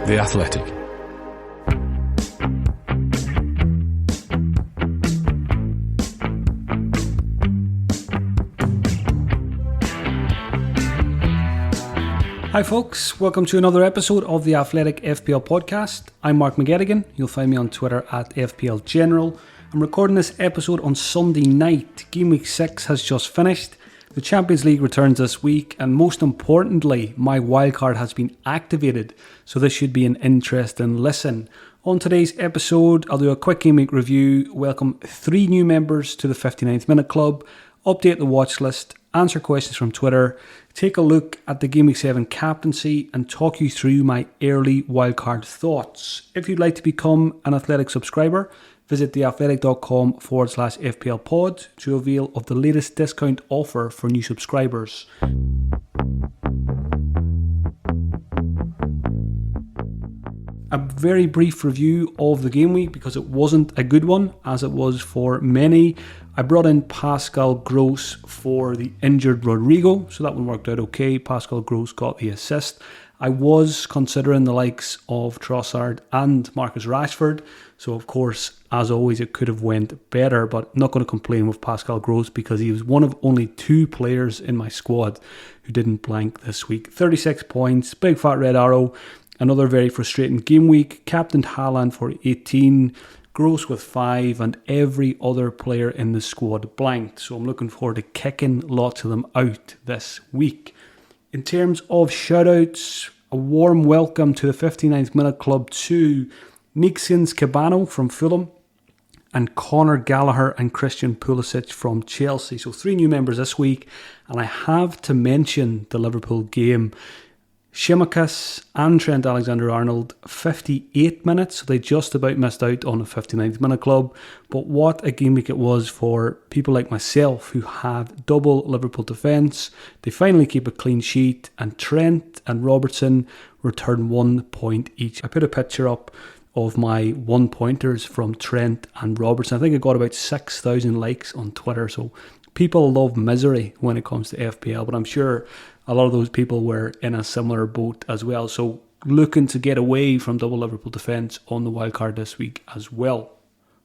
The Athletic. Hi folks, welcome to another episode of the Athletic FPL podcast. I'm Mark McGettigan. You'll find me on Twitter at FPL General. I'm recording this episode on Sunday night. Gameweek 6 has just finished. The Champions League returns this week, and most importantly, my wildcard has been activated, so this should be an interesting listen. On today's episode, I'll do a quick Gameweek review, welcome 3 new members to the 59th Minute Club, update the watch list, answer questions from Twitter, take a look at the Gameweek 7 captaincy, and talk you through my early wildcard thoughts. If you'd like to become an Athletic subscriber, visit theathletic.com/FPL pod to avail of the latest discount offer for new subscribers. A very brief review of the game week because it wasn't a good one, as it was for many. I brought in Pascal Gross for the injured Rodrigo, so that one worked out okay. Pascal Gross got the assist. I was considering the likes of Trossard and Marcus Rashford, so of course, as always, it could have went better, but not going to complain with Pascal Gross because he was one of only 2 players in my squad who didn't blank this week. 36 points, big fat red arrow. Another very frustrating game week. Captained Haaland for 18, Gross with 5, and every other player in the squad blanked. So I'm looking forward to kicking lots of them out this week. In terms of shoutouts, a warm welcome to the 59th Minute Club to Neekskins Cabano from Fulham and Conor Gallagher and Christian Pulisic from Chelsea. So 3 new members this week, and I have to mention the Liverpool game. Tsimikas and Trent Alexander-Arnold, 58 minutes, so they just about missed out on the 59th Minute Club. But what a game week it was for people like myself who have double Liverpool defence. They finally keep a clean sheet, and Trent and Robertson return 1 point each. I put a picture up of my 1-pointers from Trent and Robertson. I think I got about 6,000 likes on Twitter, so people love misery when it comes to FPL, but I'm sure a lot of those people were in a similar boat as well. So looking to get away from double Liverpool defence on the wildcard this week as well.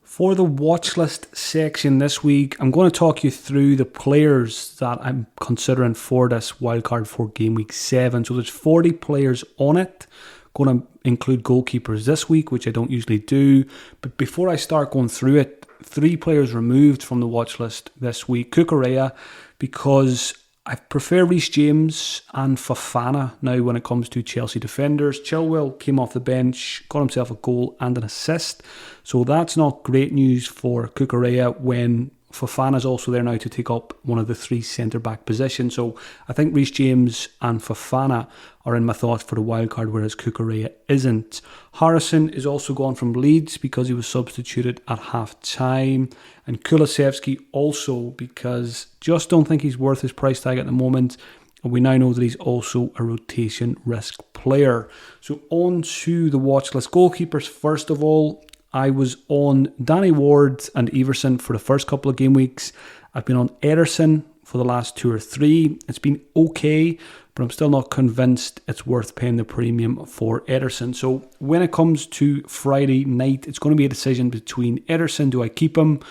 For the watch list section this week, I'm going to talk you through the players that I'm considering for this wildcard for Game Week 7. So there's 40 players on it. Going to include goalkeepers this week, which I don't usually do. But before I start going through it, 3 players removed from the watch list this week. Cucurella, because I prefer Reece James and Fofana now when it comes to Chelsea defenders. Chilwell came off the bench, got himself a goal and an assist. So that's not great news for Cucurella when Fofana's also there now to take up one of the 3 centre-back positions. So I think Reece James and Fofana are in my thoughts for the wildcard, whereas Cucurella isn't. Harrison is also gone from Leeds because he was substituted at half-time. And Kulusevski also because just don't think he's worth his price tag at the moment. And we now know that he's also a rotation risk player. So on to the watch list. Goalkeepers first of all. I was on Danny Ward and Everson for the first couple of game weeks. I've been on Ederson for the last 2 or 3. It's been okay, but I'm still not convinced it's worth paying the premium for Ederson. So when it comes to Friday night, it's going to be a decision between Ederson. Do I keep him?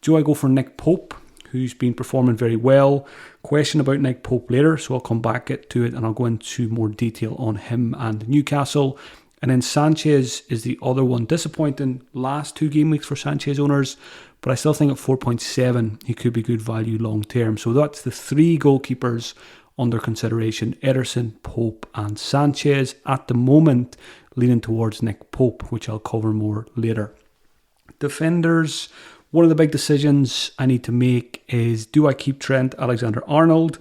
Do I go for Nick Pope, who's been performing very well? Question about Nick Pope later, so I'll come back to it and I'll go into more detail on him and Newcastle. And then Sanchez is the other one. Disappointing last 2 game weeks for Sanchez owners, but I still think at 4.7 he could be good value long term. So that's the 3 goalkeepers under consideration: Ederson, Pope and Sanchez. At the moment, leaning towards Nick Pope, which I'll cover more later. Defenders, one of the big decisions I need to make is, do I keep Trent Alexander-Arnold?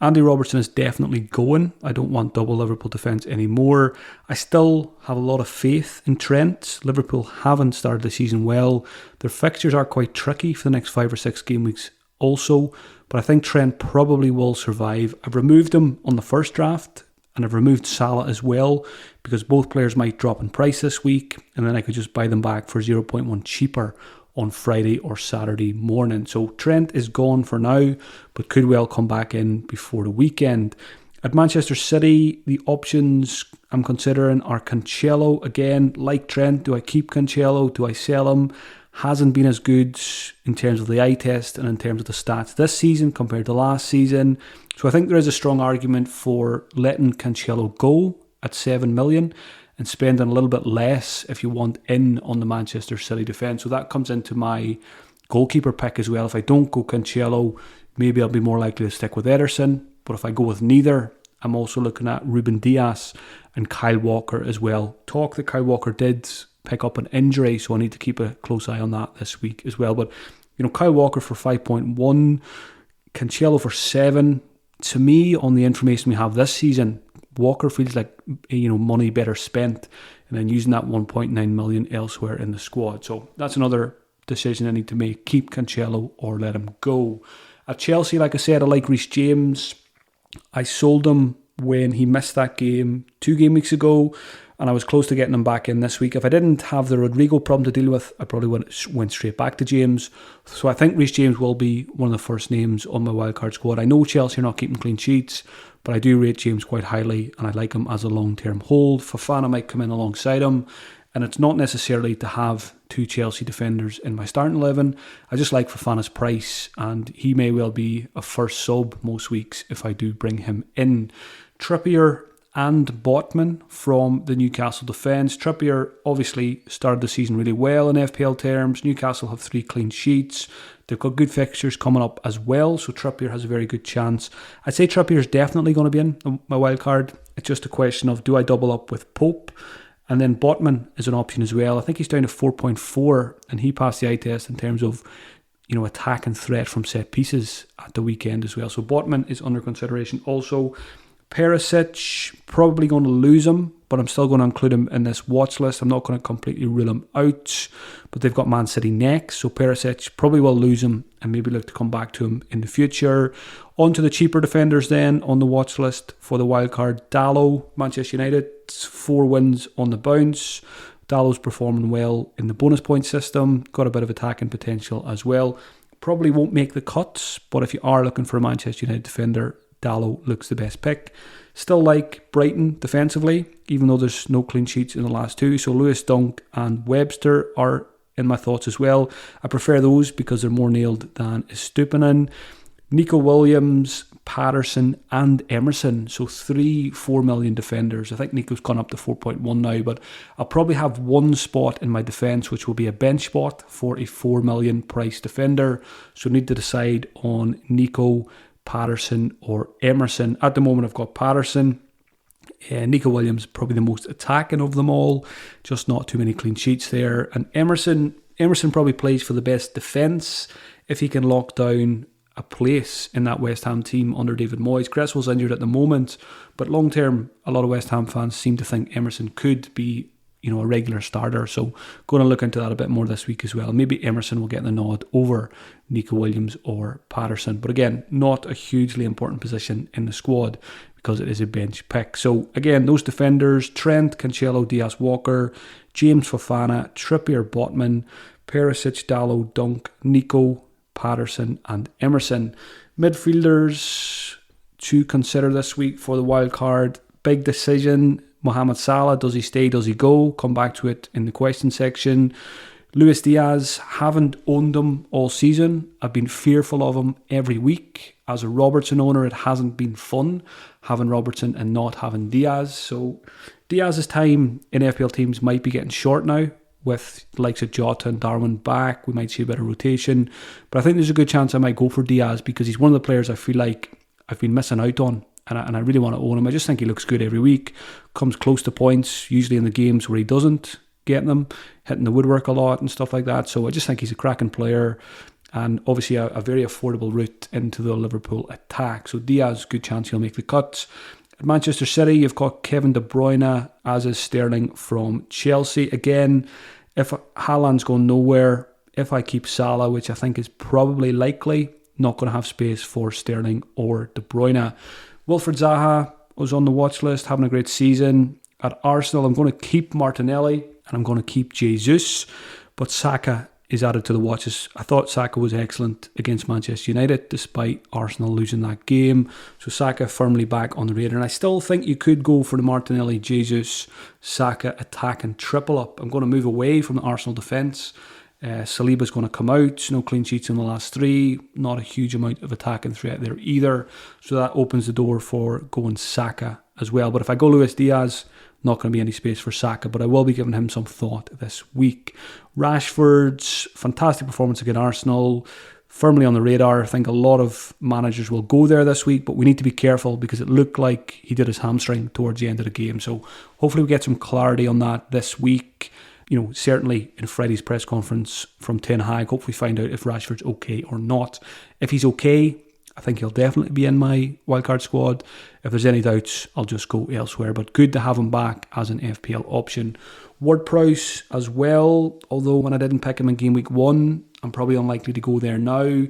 Andy Robertson is definitely going. I don't want double Liverpool defence anymore. I still have a lot of faith in Trent. Liverpool haven't started the season well. Their fixtures are quite tricky for the next 5 or 6 game weeks also, but I think Trent probably will survive. I've removed him on the first draft, and I've removed Salah as well, because both players might drop in price this week, and then I could just buy them back for 0.1 cheaper on Friday or Saturday morning. So Trent is gone for now, but could well come back in before the weekend. At Manchester City, the options I'm considering are Cancelo. Again, like Trent, do I keep Cancelo? Do I sell him? Hasn't been as good in terms of the eye test and in terms of the stats this season compared to last season. So I think there is a strong argument for letting Cancelo go at 7 million and spending a little bit less if you want in on the Manchester City defence. So that comes into my goalkeeper pick as well. If I don't go Cancelo, maybe I'll be more likely to stick with Ederson. But if I go with neither, I'm also looking at Ruben Dias and Kyle Walker as well. Talk that Kyle Walker did pick up an injury, so I need to keep a close eye on that this week as well. But, Kyle Walker for 5.1, Cancelo for 7. To me, on the information we have this season, Walker feels like, money better spent and then using that 1.9 million elsewhere in the squad. So that's another decision I need to make. Keep Cancelo or let him go. At Chelsea, like I said, I like Reece James. I sold him when he missed that game 2 game weeks ago, and I was close to getting him back in this week. If I didn't have the Rodrigo problem to deal with, I probably went straight back to James. So I think Reece James will be one of the first names on my wildcard squad. I know Chelsea are not keeping clean sheets, but I do rate James quite highly, and I like him as a long-term hold. Fofana might come in alongside him, and it's not necessarily to have 2 Chelsea defenders in my starting 11. I just like Fofana's price, and he may well be a first sub most weeks if I do bring him in. Trippier and Botman from the Newcastle defence. Trippier obviously started the season really well in FPL terms. Newcastle have 3 clean sheets. They've got good fixtures coming up as well, so Trippier has a very good chance. I'd say Trippier is definitely going to be in my wildcard. It's just a question of, do I double up with Pope? And then Botman is an option as well. I think he's down to 4.4, and he passed the eye test in terms of, attack and threat from set pieces at the weekend as well. So Botman is under consideration also. Perisic, probably going to lose him, but I'm still going to include him in this watch list. I'm not going to completely rule him out, but they've got Man City next, so Perisic probably will lose him and maybe look to come back to him in the future. On to the cheaper defenders then on the watch list for the wildcard. Dalot, Manchester United, 4 wins on the bounce. Dalot's performing well in the bonus point system, got a bit of attacking potential as well. Probably won't make the cuts, but if you are looking for a Manchester United defender, Dalot looks the best pick. Still like Brighton defensively, even though there's no clean sheets in the last 2. So Lewis Dunk and Webster are in my thoughts as well. I prefer those because they're more nailed than Estupinan. Nico Williams, Patterson and Emerson. So 3 4 million defenders. I think Nico's gone up to 4.1 now, but I'll probably have 1 spot in my defence, which will be a bench spot for a 4 million price defender. So need to decide on Nico, Patterson or Emerson. At the moment I've got Patterson. Nico Williams probably the most attacking of them all, just not too many clean sheets there. And Emerson probably plays for the best defence if he can lock down a place in that West Ham team under David Moyes. Cresswell's injured at the moment, but long term a lot of West Ham fans seem to think Emerson could be a regular starter, so going to look into that a bit more this week as well. Maybe Emerson will get the nod over Nico Williams or Patterson, but again, not a hugely important position in the squad because it is a bench pick. So again, those defenders: Trent, Cancelo, Diaz, Walker, James, Fofana, Trippier, Botman, Perisic, Dalot, Dunk, Nico, Patterson and Emerson. Midfielders to consider this week for the wild card. Big decision: Mohamed Salah, does he stay, does he go? Come back to it in the question section. Luis Diaz, haven't owned him all season. I've been fearful of him every week. As a Robertson owner, it hasn't been fun having Robertson and not having Diaz. So Diaz's time in FPL teams might be getting short now. With the likes of Jota and Darwin back, we might see a bit of rotation. But I think there's a good chance I might go for Diaz because he's one of the players I feel like I've been missing out on. And I really want to own him. I just think he looks good every week. Comes close to points, usually in the games where he doesn't get them, hitting the woodwork a lot and stuff like that. So I just think he's a cracking player. And obviously a very affordable route into the Liverpool attack. So Diaz, good chance he'll make the cuts. At Manchester City, you've got Kevin De Bruyne, as is Sterling from Chelsea. Again, if Haaland's going nowhere, if I keep Salah, which I think is probably likely, not going to have space for Sterling or De Bruyne. Wilfred Zaha was on the watch list, having a great season. At Arsenal, I'm going to keep Martinelli and I'm going to keep Jesus. But Saka is added to the watches. I thought Saka was excellent against Manchester United despite Arsenal losing that game. So Saka firmly back on the radar. And I still think you could go for the Martinelli, Jesus, Saka attack and triple up. I'm going to move away from the Arsenal defence. Saliba's going to come out. No clean sheets in the last 3. Not a huge amount of attacking threat there either. So that opens the door for going Saka as well. But if I go Luis Diaz, not going to be any space for Saka, but I will be giving him some thought this week. Rashford's fantastic performance against Arsenal, firmly on the radar. I think a lot of managers will go there this week, but we need to be careful because it looked like he did his hamstring towards the end of the game. So hopefully we get some clarity on that this week. Certainly in Friday's press conference from Ten Hag, hopefully find out if Rashford's okay or not. If he's okay, I think he'll definitely be in my wildcard squad. If there's any doubts, I'll just go elsewhere. But good to have him back as an FPL option. Ward-Prowse as well, although when I didn't pick him in game week 1, I'm probably unlikely to go there now.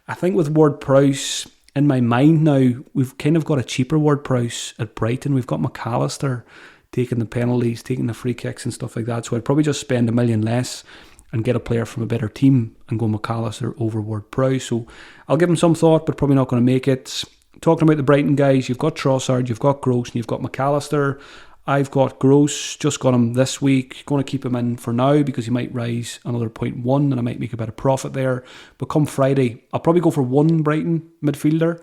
I think with Ward-Prowse, in my mind now, we've kind of got a cheaper Ward-Prowse at Brighton. We've got McAllister taking the penalties, taking the free kicks and stuff like that. So I'd probably just spend $1 million less and get a player from a better team and go McAllister over Ward-Prowse. So I'll give him some thought, but probably not going to make it. Talking about the Brighton guys, you've got Trossard, you've got Gross, and you've got McAllister. I've got Gross, just got him this week. Going to keep him in for now because he might rise another 0.1 and I might make a bit of profit there. But come Friday, I'll probably go for one Brighton midfielder.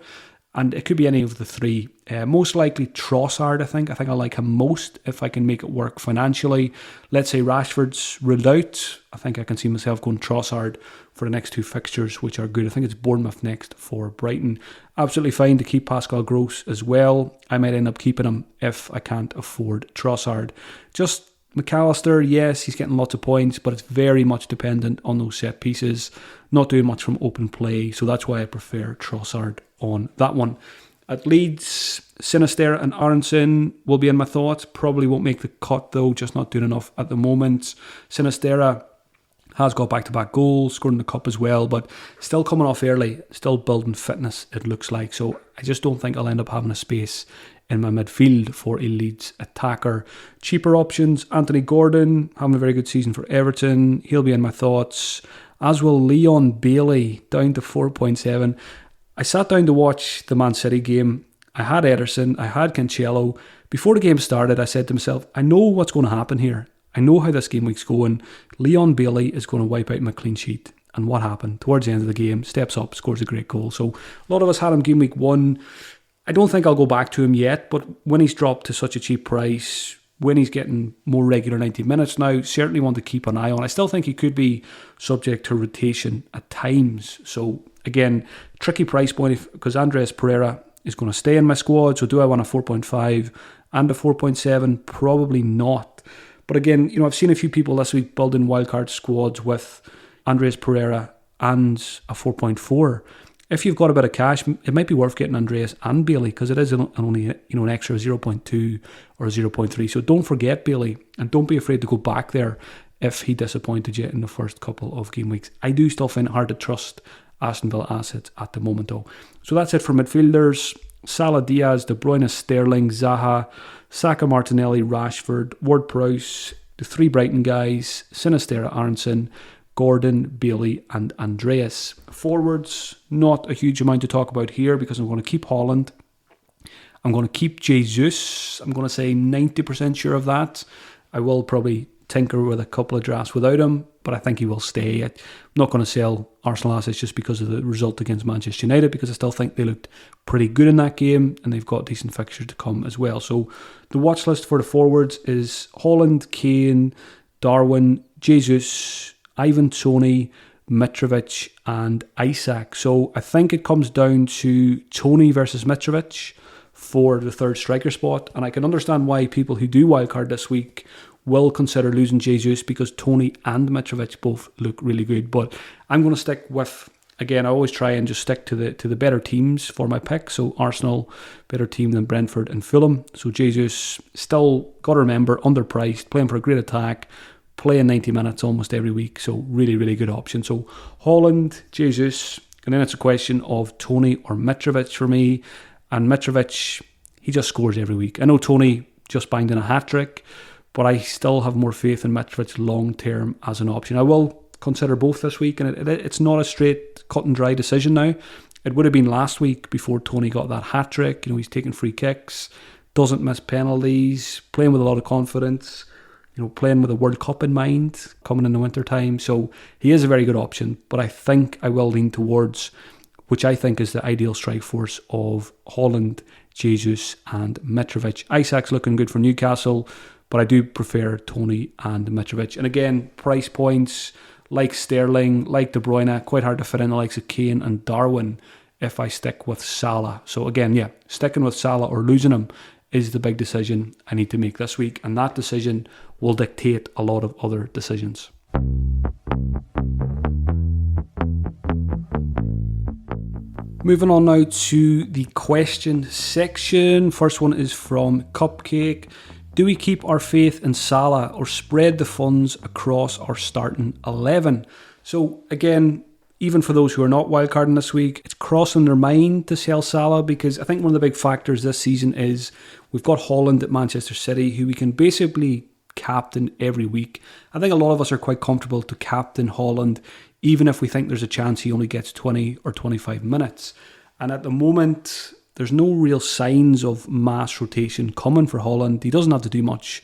And it could be any of the 3. Most likely Trossard, I think. I think I like him most if I can make it work financially. Let's say Rashford's ruled out. I think I can see myself going Trossard for the next 2 fixtures, which are good. I think it's Bournemouth next for Brighton. Absolutely fine to keep Pascal Gross as well. I might end up keeping him if I can't afford Trossard. Just McAllister, yes, he's getting lots of points, but it's very much dependent on those set pieces. Not doing much from open play, so that's why I prefer Trossard on that one. At Leeds, Sinisterra and Aronson will be in my thoughts. Probably won't make the cut though, just not doing enough at the moment. Sinisterra has got back-to-back goals, scored in the cup as well, but still coming off early, still building fitness, it looks like. So I just don't think I'll end up having a space in my midfield for a Leeds attacker. Cheaper options, Anthony Gordon, having a very good season for Everton. He'll be in my thoughts. As will Leon Bailey, down to 4.7. I sat down to watch the Man City game. I had Ederson, I had Cancelo. Before the game started, I said to myself, I know what's going to happen here. I know how this game week's going. Leon Bailey is going to wipe out my clean sheet. And what happened? Towards the end of the game, steps up, scores a great goal. So a lot of us had him game week 1. I don't think I'll go back to him yet, but when he's dropped to such a cheap price, when he's getting more regular 90 minutes now, certainly want to keep an eye on. I still think he could be subject to rotation at times. So again, tricky price point because Andreas Pereira is going to stay in my squad. So do I want a 4.5 and a 4.7? Probably not. But again, I've seen a few people this week building wildcard squads with Andreas Pereira and a 4.4. If you've got a bit of cash, it might be worth getting Andreas and Bailey because it is only an extra 0.2 or 0.3. So don't forget Bailey and don't be afraid to go back there if he disappointed you in the first couple of game weeks. I do still find it hard to trust Aston Villa assets at the moment though. So that's it for midfielders. Salah, Diaz, De Bruyne, Sterling, Zaha, Saka, Martinelli, Rashford, Ward-Prowse, the 3 Brighton guys, Sinisterra, Aronson, Gordon, Bailey and Andreas. Forwards, not a huge amount to talk about here because I'm going to keep Haaland. I'm going to keep Jesus. I'm going to say 90% sure of that. I will probably tinker with a couple of drafts without him, but I think he will stay. I'm not going to sell Arsenal assets just because of the result against Manchester United because I still think they looked pretty good in that game and they've got decent fixtures to come as well. So the watch list for the forwards is Haaland, Kane, Darwin, Jesus, Ivan Toney, Mitrovic and Isak. So I think it comes down to Toney versus Mitrovic for the 3rd striker spot. And I can understand why people who do wildcard this week will consider losing Jesus because Toney and Mitrovic both look really good. But I'm going to stick with, again, I always try and just stick to the better teams for my pick. So Arsenal, better team than Brentford and Fulham. So Jesus, still got to remember, underpriced, playing for a great attack, playing 90 minutes almost every week, so really, really good option. So Haaland, Jesus, and then it's a question of Toney or Mitrovic for me. And Mitrovic, he just scores every week. I know Toney just banged in a hat-trick, but I still have more faith in Mitrovic long-term as an option. I will consider both this week, and it's not a straight cut and dry decision now. It would have been last week before Tony got that hat-trick. He's taking free kicks, doesn't miss penalties, playing with a lot of confidence, playing with a World Cup in mind, coming in the winter time. So he is a very good option, but I think I will lean towards, which I think is the ideal strike force of Haaland, Jesus and Mitrovic. Isak's looking good for Newcastle, but I do prefer Tony and Mitrovic. And again, price points like Sterling, like De Bruyne, quite hard to fit in the likes of Kane and Darwin if I stick with Salah. So again, sticking with Salah or losing him is the big decision I need to make this week, and that decision will dictate a lot of other decisions. Moving on now to the question section. First one is from Cupcake. Do we keep our faith in Salah or spread the funds across our starting 11? So again, even for those who are not wildcarding this week, it's crossing their mind to sell Salah, because I think one of the big factors this season is we've got Haaland at Manchester City, who we can basically captain every week. I think a lot of us are quite comfortable to captain Haaland, even if we think there's a chance he only gets 20 or 25 minutes. And at the moment, there's no real signs of mass rotation coming for Haaland. He doesn't have to do much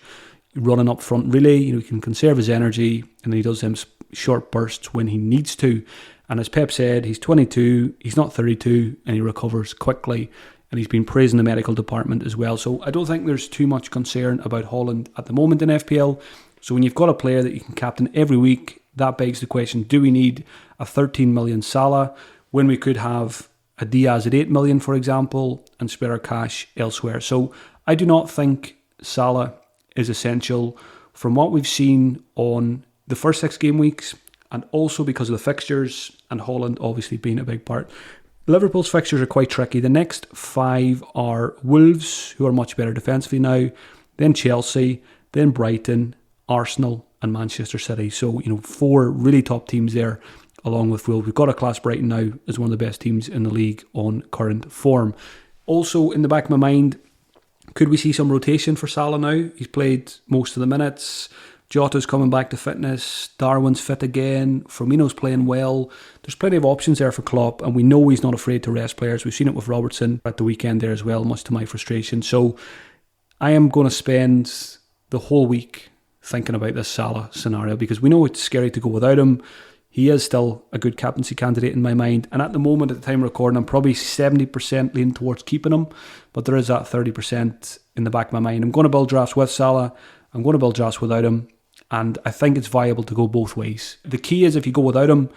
running up front, really. He can conserve his energy, and he does them short bursts when he needs to. And as Pep said, he's 22, he's not 32, and he recovers quickly. And he's been praising the medical department as well. So I don't think there's too much concern about Haaland at the moment in FPL. So when you've got a player that you can captain every week, that begs the question, do we need a 13 million Salah when we could have a Diaz at 8 million, for example, and spread our cash elsewhere? So I do not think Salah is essential from what we've seen on the first 6 game weeks, and also because of the fixtures, and Haaland obviously being a big part. Liverpool's fixtures are quite tricky. The next 5 are Wolves, who are much better defensively now, then Chelsea, then Brighton, Arsenal and Manchester City. So, 4 really top teams there, along with Wolves. We've got a class Brighton now as one of the best teams in the league on current form. Also, in the back of my mind, could we see some rotation for Salah now? He's played most of the minutes. Jota's coming back to fitness. Darwin's fit again. Firmino's playing well. There's plenty of options there for Klopp, and we know he's not afraid to rest players. We've seen it with Robertson at the weekend there as well, much to my frustration. So I am going to spend the whole week thinking about this Salah scenario, because we know it's scary to go without him. He is still a good captaincy candidate in my mind, and at the moment, at the time of recording, I'm probably 70% leaning towards keeping him, but there is that 30% in the back of my mind. I'm going to build drafts with Salah, I'm going to build drafts without him, and I think it's viable to go both ways. The key is, if you go without him,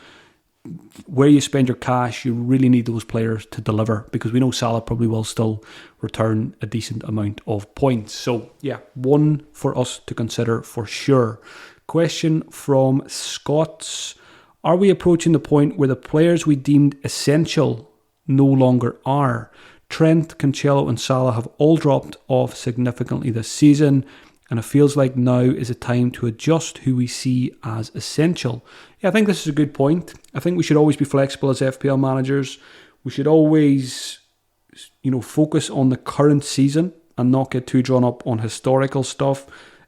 where you spend your cash, you really need those players to deliver, because we know Salah probably will still return a decent amount of points. So yeah, one for us to consider for sure. Question from Scots. Are we approaching the point where the players we deemed essential no longer are? Trent, Cancelo and Salah have all dropped off significantly this season, and it feels like now is a time to adjust who we see as essential. Yeah, I think this is a good point. I think we should always be flexible as FPL managers. We should always, focus on the current season and not get too drawn up on historical stuff.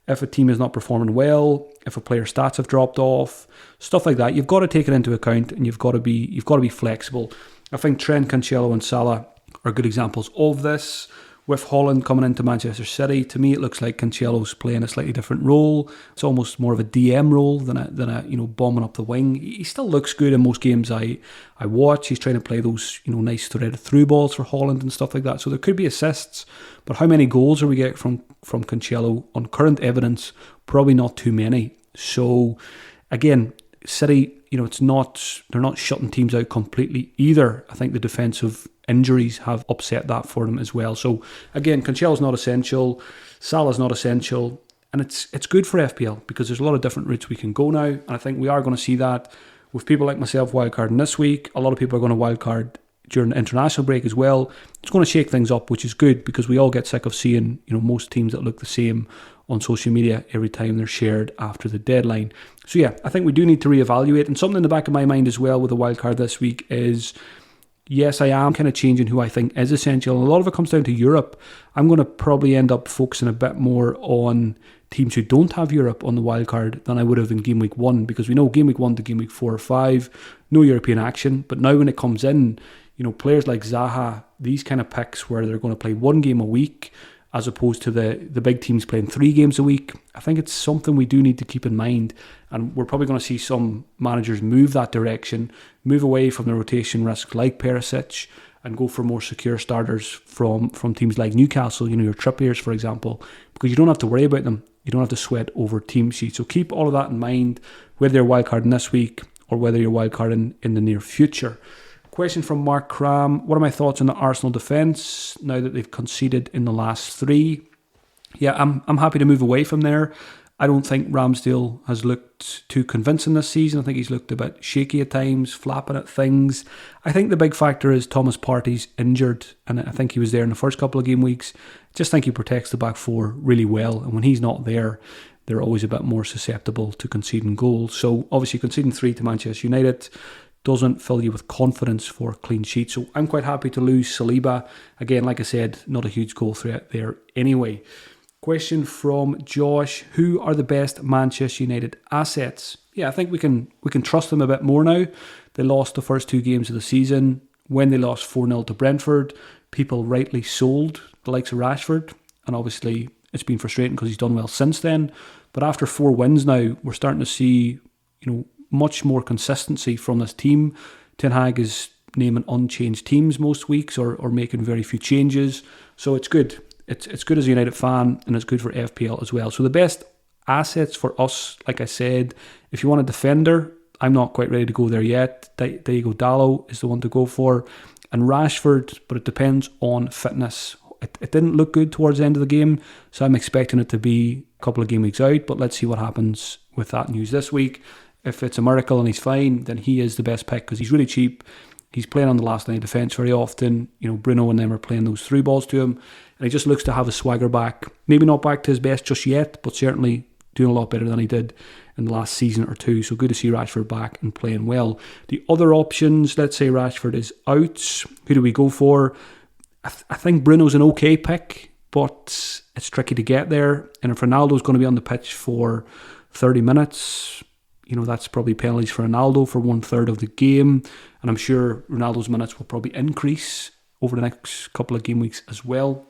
If a team is not performing well, if a player's stats have dropped off, stuff like that, you've got to take it into account, and you've got to be flexible. I think Trent, Cancelo and Salah are good examples of this. With Haaland coming into Manchester City, to me it looks like Cancelo's playing a slightly different role. It's almost more of a DM role than a bombing up the wing. He still looks good in most games I watch. He's trying to play those nice threaded through balls for Haaland and stuff like that. So there could be assists, but how many goals are we getting from Cancelo on current evidence? Probably not too many. So again, City, they're not shutting teams out completely either. I think the defensive injuries have upset that for them as well. So again, Cancelo's not essential, Salah's not essential, and it's good for FPL because there's a lot of different routes we can go now, and I think we are going to see that with people like myself wildcarding this week. A lot of people are going to wildcard during the international break as well. It's going to shake things up, which is good because we all get sick of seeing most teams that look the same on social media every time they're shared after the deadline. So yeah, I think we do need to reevaluate. And something in the back of my mind as well with the wildcard this week is, yes, I am kind of changing who I think is essential. A lot of it comes down to Europe. I'm going to probably end up focusing a bit more on teams who don't have Europe on the wildcard than I would have in Game Week 1, because we know Game Week 1 to Game Week 4 or 5, no European action. But now when it comes in, players like Zaha, these kind of picks where they're going to play one game a week as opposed to the big teams playing 3 games a week, I think it's something we do need to keep in mind. And we're probably going to see some managers move that direction, move away from the rotation risk like Perisic, and go for more secure starters from teams like Newcastle, your Trippiers, for example, because you don't have to worry about them. You don't have to sweat over team sheets. So keep all of that in mind, whether you're wildcarding this week or whether you're wildcarding in the near future. Question from Mark Cram. What are my thoughts on the Arsenal defence now that they've conceded in the last 3? Yeah, I'm happy to move away from there. I don't think Ramsdale has looked too convincing this season. I think he's looked a bit shaky at times, flapping at things. I think the big factor is Thomas Partey's injured, and I think he was there in the first couple of game weeks. Just think he protects the back 4 really well, and when he's not there, they're always a bit more susceptible to conceding goals. So obviously conceding 3 to Manchester United doesn't fill you with confidence for a clean sheet. So I'm quite happy to lose Saliba. Again, like I said, not a huge goal threat there anyway. Question from Josh. Who are the best Manchester United assets? Yeah, I think we can trust them a bit more now. They lost the first 2 games of the season. When they lost 4-0 to Brentford, people rightly sold the likes of Rashford. And obviously it's been frustrating because he's done well since then. But after 4 wins now, we're starting to see, much more consistency from this team. Ten Hag is naming unchanged teams most weeks or making very few changes. So it's good. It's good as a United fan, and it's good for FPL as well. So the best assets for us, like I said, if you want a defender, I'm not quite ready to go there yet. Diego Dalot is the one to go for. And Rashford, but it depends on fitness. It didn't look good towards the end of the game, so I'm expecting it to be a couple of game weeks out, but let's see what happens with that news this week. If it's a miracle and he's fine, then he is the best pick because he's really cheap. He's playing on the last line of defence very often. Bruno and them are playing those through balls to him. And he just looks to have a swagger back. Maybe not back to his best just yet, but certainly doing a lot better than he did in the last season or 2. So good to see Rashford back and playing well. The other options, let's say Rashford is out. Who do we go for? I think Bruno's an okay pick, but it's tricky to get there. And if Ronaldo's going to be on the pitch for 30 minutes... that's probably penalties for Ronaldo for 1/3 of the game. And I'm sure Ronaldo's minutes will probably increase over the next couple of game weeks as well.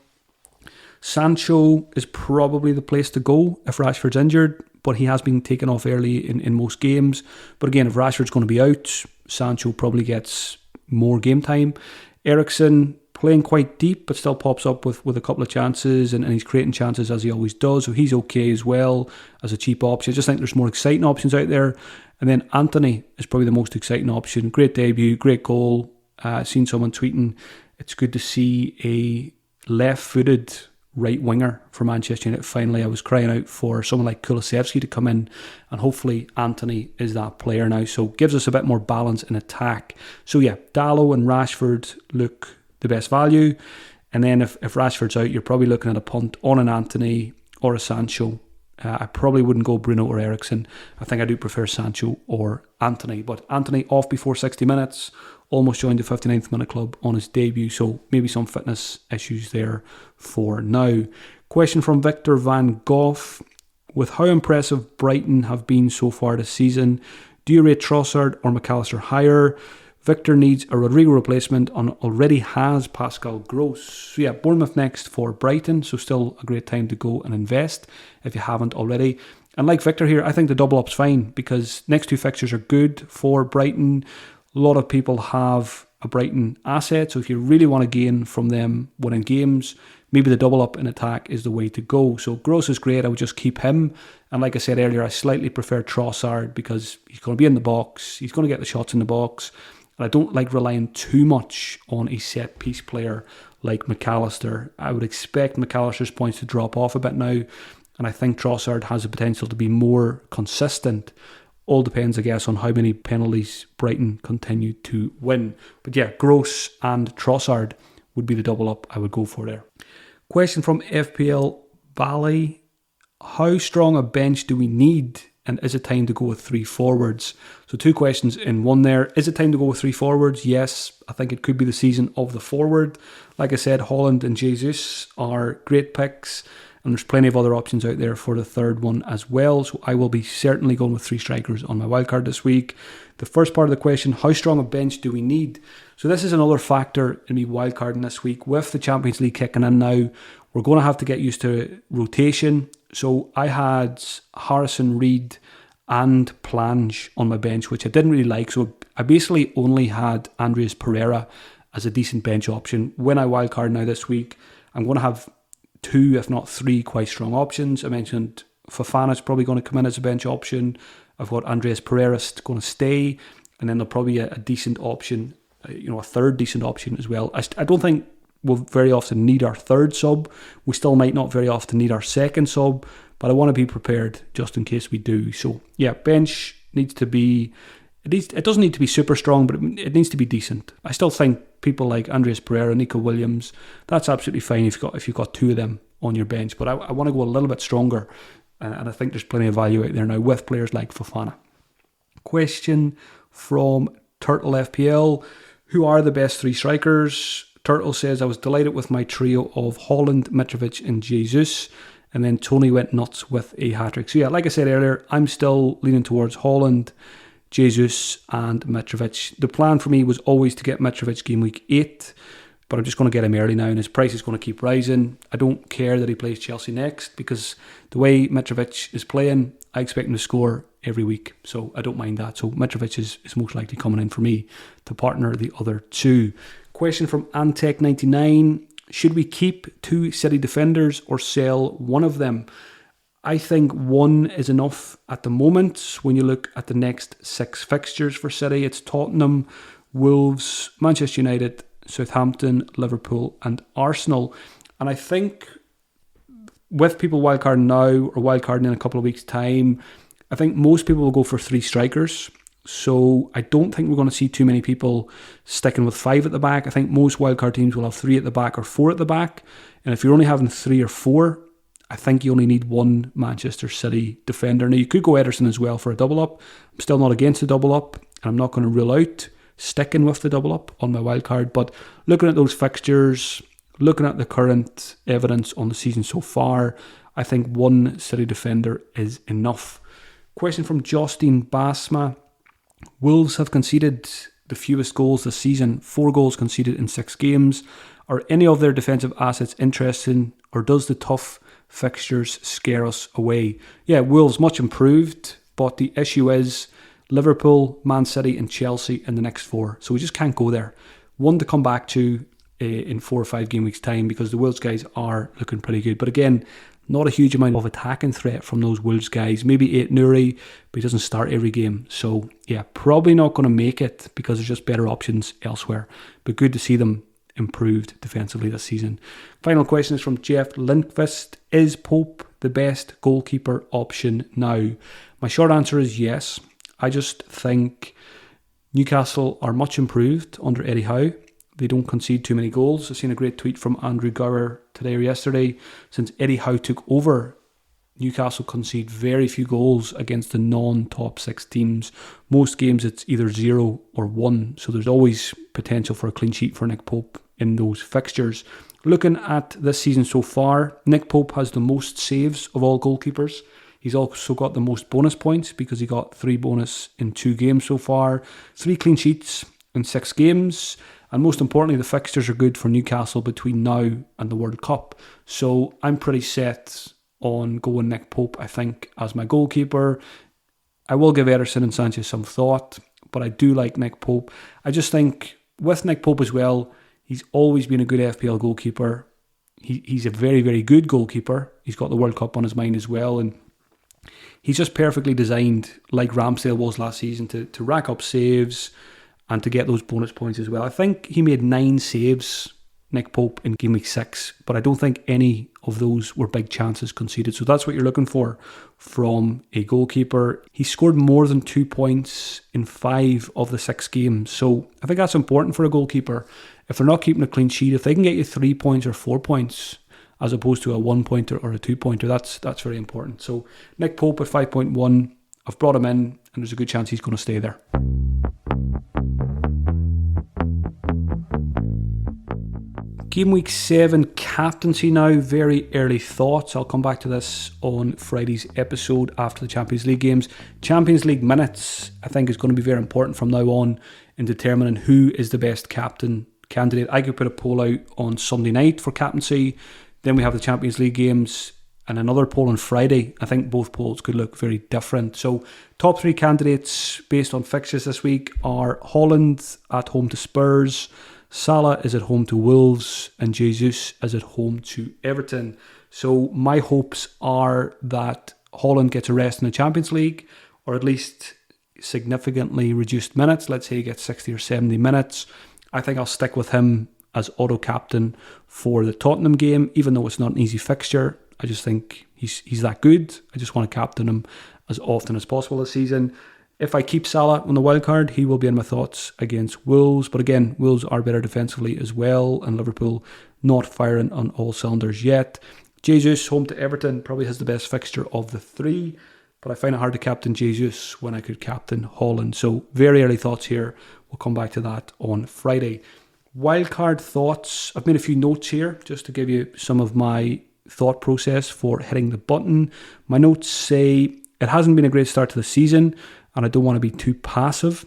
Sancho is probably the place to go if Rashford's injured, but he has been taken off early in most games. But again, if Rashford's going to be out, Sancho probably gets more game time. Eriksen playing quite deep, but still pops up with a couple of chances, and he's creating chances as he always does, so he's okay as well as a cheap option. I just think there's more exciting options out there. And then Anthony is probably the most exciting option. Great debut, great goal. Seen someone tweeting, it's good to see a left-footed right winger for Manchester United. Finally, I was crying out for someone like Kulusevski to come in, and hopefully Anthony is that player now. So gives us a bit more balance in attack. So yeah, Dalot and Rashford look the best value. And then if Rashford's out, you're probably looking at a punt on an Anthony or a Sancho. I probably wouldn't go Bruno or Eriksen. I think I do prefer Sancho or Anthony. But Anthony off before 60 minutes, almost joined the 59th minute club on his debut. So maybe some fitness issues there for now. Question from Victor Van Gogh. With how impressive Brighton have been so far this season, do you rate Trossard or McAllister higher? Victor needs a Rodrigo replacement and already has Pascal Gross. So yeah, Bournemouth next for Brighton. So still a great time to go and invest if you haven't already. And like Victor here, I think the double up's fine because next 2 fixtures are good for Brighton. A lot of people have a Brighton asset. So if you really want to gain from them winning games, maybe the double up in attack is the way to go. So Gross is great. I would just keep him. And like I said earlier, I slightly prefer Trossard because he's going to be in the box. He's going to get the shots in the box. And I don't like relying too much on a set-piece player like McAllister. I would expect McAllister's points to drop off a bit now, and I think Trossard has the potential to be more consistent. All depends, I guess, on how many penalties Brighton continue to win. But yeah, Gross and Trossard would be the double up I would go for there. Question from FPL Valley. How strong a bench do we need And is it time to go with 3 forwards? So 2 questions in one there. Is it time to go with 3 forwards? Yes, I think it could be the season of the forward. Like I said, Haaland and Jesus are great picks. And there's plenty of other options out there for the third one as well. So I will be certainly going with 3 strikers on my wildcard this week. The first part of the question, how strong a bench do we need? So this is another factor in me wildcarding this week. With the Champions League kicking in now, we're going to have to get used to rotation. So I had Harrison, Reed and Plange on my bench, which I didn't really like. So I basically only had Andreas Pereira as a decent bench option. When I wildcard now this week, I'm going to have 2, if not 3, quite strong options. I mentioned Fofana's probably going to come in as a bench option. I've got Andreas Pereira going to stay, and then there'll probably be a decent option, a third decent option as well. I don't think we'll very often need our third sub. We still might not very often need our second sub, but I want to be prepared just in case we do. So yeah, bench needs to be, it doesn't need to be super strong, but it needs to be decent. I still think people like Andreas Pereira, Nico Williams, that's absolutely fine if you've got 2 of them on your bench, but I want to go a little bit stronger, and I think there's plenty of value out there now with players like Fofana. Question from Turtle FPL: who are the best 3 strikers? Turtle says, I was delighted with my trio of Haaland, Mitrovic and Jesus, and then Tony went nuts with a hat-trick. So yeah, like I said earlier, I'm still leaning towards Haaland, Jesus and Mitrovic. The plan for me was always to get Mitrovic game week 8, but I'm just going to get him early now, and his price is going to keep rising. I don't care that he plays Chelsea next, because the way Mitrovic is playing, I expect him to score every week, so I don't mind that. So Mitrovic is most likely coming in for me to partner the other 2. Question from Antec99: should we keep 2 City defenders or sell one of them? I think 1 is enough at the moment. When you look at the next 6 fixtures for City, it's Tottenham, Wolves, Manchester United, Southampton, Liverpool and Arsenal. And I think with people wildcarding now or wildcarding in a couple of weeks' time, I think most people will go for 3 strikers. So I don't think we're going to see too many people sticking with 5 at the back. I think most wildcard teams will have 3 at the back or 4 at the back. And if you're only having 3 or 4, I think you only need 1 Manchester City defender. Now, you could go Ederson as well for a double up. I'm still not against the double up, and I'm not going to rule out sticking with the double up on my wildcard. But looking at those fixtures, looking at the current evidence on the season so far, I think 1 City defender is enough. Question from Justine Basma: Wolves have conceded the fewest goals this season, 4 goals conceded in 6 games. Are any of their defensive assets interesting, or does the tough fixtures scare us away? Yeah, Wolves much improved, but the issue is Liverpool, Man City and Chelsea in the next 4. So we just can't go there. One to come back to in 4 or 5 game weeks time, because the Wolves guys are looking pretty good. But again, not a huge amount of attacking threat from those Wolves guys. Maybe 8 Nuri, but he doesn't start every game. So yeah, probably not going to make it because there's just better options elsewhere. But good to see them improved defensively this season. Final question is from Jeff Lindqvist: is Pope the best goalkeeper option now? My short answer is yes. I just think Newcastle are much improved under Eddie Howe. They don't concede too many goals. I've seen a great tweet from Andrew Gower today or yesterday. Since Eddie Howe took over, Newcastle concede very few goals against the non-top 6 teams. Most games it's either 0 or 1, so there's always potential for a clean sheet for Nick Pope in those fixtures. Looking at this season so far, Nick Pope has the most saves of all goalkeepers. He's also got the most bonus points because he got 3 bonus in 2 games so far, 3 clean sheets in 6 games, and most importantly, the fixtures are good for Newcastle between now and the World Cup. So I'm pretty set on going Nick Pope, I think, as my goalkeeper. I will give Ederson and Sanchez some thought, but I do like Nick Pope. I just think with Nick Pope as well, he's always been a good FPL goalkeeper. He's a very, very good goalkeeper. He's got the World Cup on his mind as well, and he's just perfectly designed, like Ramsdale was last season, to rack up saves and to get those bonus points as well. I think he made 9 saves, Nick Pope, in Game Week 6, but I don't think any of those were big chances conceded. So that's what you're looking for from a goalkeeper. He scored more than 2 points in 5 of the 6 games. So I think that's important for a goalkeeper. If they're not keeping a clean sheet, if they can get you 3 points or 4 points, as opposed to a 1-pointer or a 2-pointer, that's very important. So Nick Pope at 5.1, I've brought him in, and there's a good chance he's going to stay there. Game week 7 captaincy now. Very early thoughts. I'll come back to this on Friday's episode after the Champions League games. Champions League minutes, I think, is going to be very important from now on in determining who is the best captain candidate. I could put a poll out on Sunday night for captaincy. Then we have the Champions League games and another poll on Friday. I think both polls could look very different. So top 3 candidates based on fixtures this week are Haaland at home to Spurs, Salah is at home to Wolves, and Jesus is at home to Everton. So my hopes are that Haaland gets a rest in the Champions League, or at least significantly reduced minutes. Let's say he gets 60 or 70 minutes. I think I'll stick with him as auto-captain for the Tottenham game, even though it's not an easy fixture. I just think he's that good. I just want to captain him as often as possible this season. If I keep Salah on the wildcard, he will be in my thoughts against Wolves. But again, Wolves are better defensively as well, and Liverpool not firing on all cylinders yet. Jesus, home to Everton, probably has the best fixture of the 3. But I find it hard to captain Jesus when I could captain Haaland. So very early thoughts here. We'll come back to that on Friday. Wildcard thoughts. I've made a few notes here just to give you some of my thought process for hitting the button. My notes say it hasn't been a great start to the season, and I don't want to be too passive.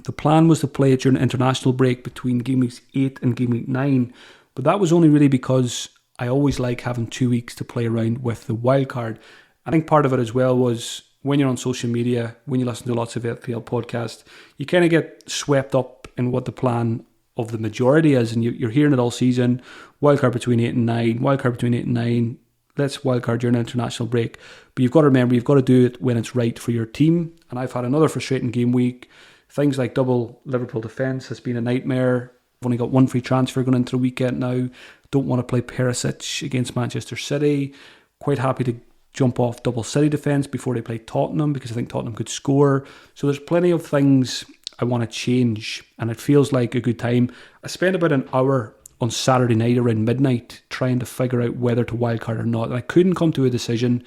The plan was to play it during an international break between Game Week 8 and Game Week 9, but that was only really because I always like having 2 weeks to play around with the wildcard. I think part of it as well was when you're on social media, when you listen to lots of FPL podcasts, you kind of get swept up in what the plan of the majority is, and you're hearing it all season. Wildcard between 8 and 9, wildcard between 8 and 9. Let's wildcard during an international break. But you've got to remember, you've got to do it when it's right for your team. And I've had another frustrating game week. Things like double Liverpool defence has been a nightmare. I've only got one free transfer going into the weekend now. Don't want to play Perisic against Manchester City. Quite happy to jump off double City defence before they play Tottenham, because I think Tottenham could score. So there's plenty of things I want to change, and it feels like a good time. I spent about an hour on Saturday night around midnight trying to figure out whether to wildcard or not. And I couldn't come to a decision.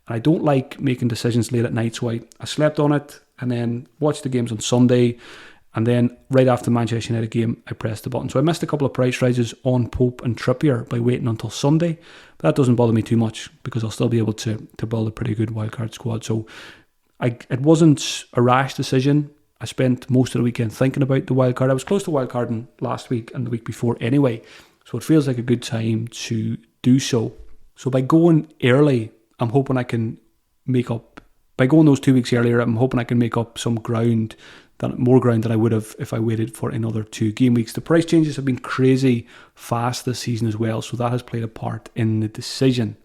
And I don't like making decisions late at night, so I slept on it and then watched the games on Sunday. And then right after the Manchester United game, I pressed the button. So I missed a couple of price rises on Pope and Trippier by waiting until Sunday. But that doesn't bother me too much because I'll still be able to build a pretty good wildcard squad. So it wasn't a rash decision. I spent most of the weekend thinking about the wildcard. I was close to wildcarding last week and the week before anyway. So it feels like a good time to do so. So by going early, I'm hoping I can make up. By going those 2 weeks earlier, I'm hoping I can make up some ground, more ground than I would have if I waited for another 2 game weeks. The price changes have been crazy fast this season as well, so that has played a part in the decision.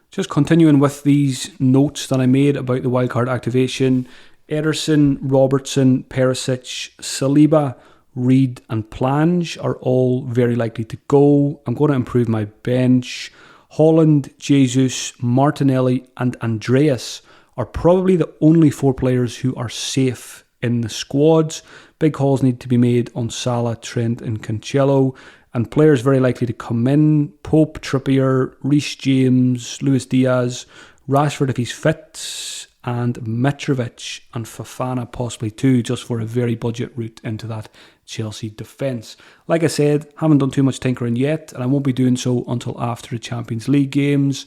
Just continuing with these notes that I made about the wildcard activation. Ederson, Robertson, Perisic, Saliba, Reed and Plange are all very likely to go. I'm going to improve my bench. Haaland, Jesus, Martinelli and Andreas are probably the only 4 players who are safe in the squads. Big calls need to be made on Salah, Trent and Cancelo. And players very likely to come in: Pope, Trippier, Reece James, Luis Diaz, Rashford if he's fit, and Mitrovic and Fofana possibly too, just for a very budget route into that Chelsea defence. Like I said, haven't done too much tinkering yet, and I won't be doing so until after the Champions League games.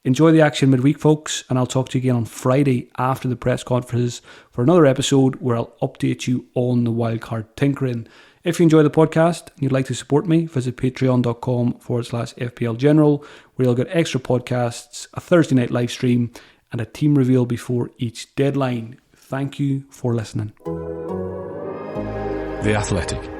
Enjoy the action midweek, folks, and I'll talk to you again on Friday after the press conferences for another episode where I'll update you on the wildcard tinkering. If you enjoy the podcast and you'd like to support me, visit patreon.com/FPL General, where you'll get extra podcasts, a Thursday night live stream, and a team reveal before each deadline. Thank you for listening. The Athletic.